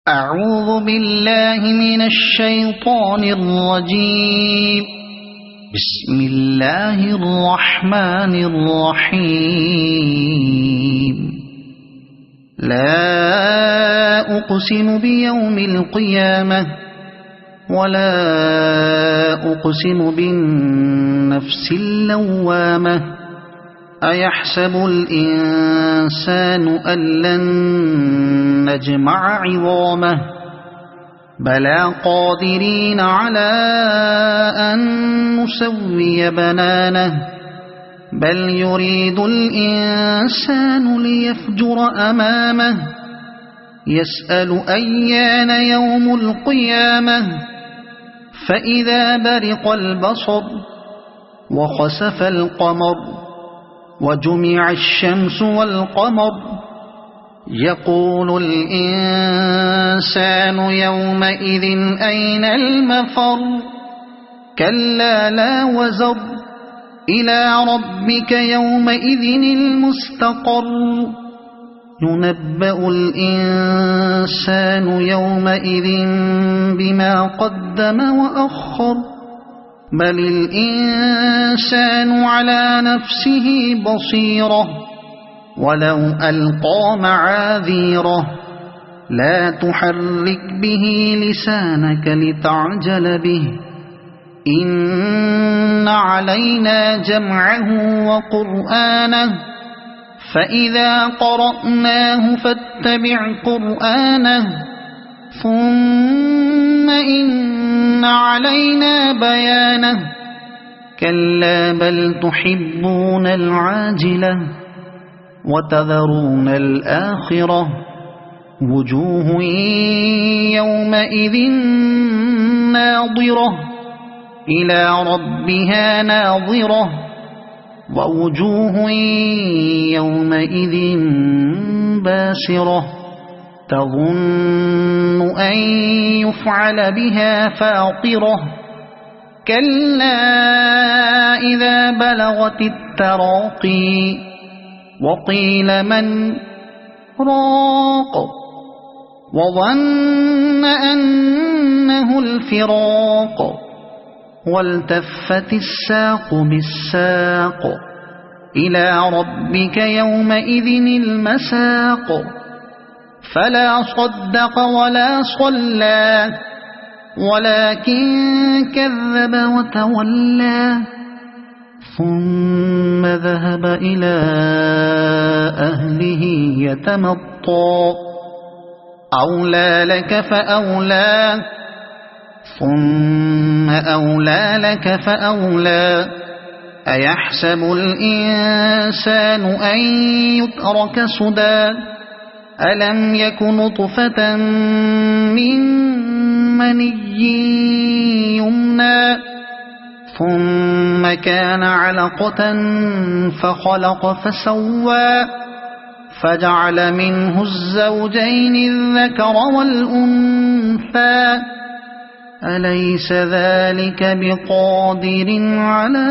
أعوذ بالله من الشيطان الرجيم. بسم الله الرحمن الرحيم. لا أقسم بيوم القيامة ولا أقسم بالنفس اللوامة. أيحسب الإنسان أن لن نجمع عظامه بلى قادرين على أن نسوي بنانه بل يريد الإنسان ليفجر أمامه يسأل أيان يوم القيامة فإذا برق البصر وخسف القمر وجمع الشمس والقمر يقول الإنسان يومئذ أين المفر كلا لا وزر إلى ربك يومئذ المستقر ينبأ الإنسان يومئذ بما قدم وأخر بل الإنسان على نفسه بصيرة ولو ألقى معاذيره لا تحرك به لسانك لتعجل به إن علينا جمعه وقرآنه فإذا قرأناه فاتبع قرآنه ثم إن علينا بيانه كلا بل تحبون العاجلة وتذرون الآخرة وجوه يومئذ ناظرة إلى ربها ناظرة ووجوه يومئذ باسرة تظن أن يفعل بها فاقرة كلا إذا بلغت التراقي وقيل من راق وظن أنه الفراق والتفت الساق بالساق إلى ربك يومئذ المساق فلا صدق ولا صلى ولكن كذب وتولى ثم ذهب إلى أهله يتمطى أولى لك فأولى ثم أولى لك فأولى أيحسب الإنسان أن يترك سدى ألم يك نطفة من مني يمنى ثم كان علقة فخلق فسوى فجعل منه الزوجين الذكر والأنثى أليس ذلك بقادر على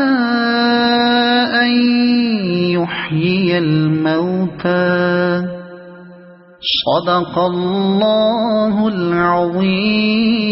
أن يحيي الموتى صدق الله العظيم.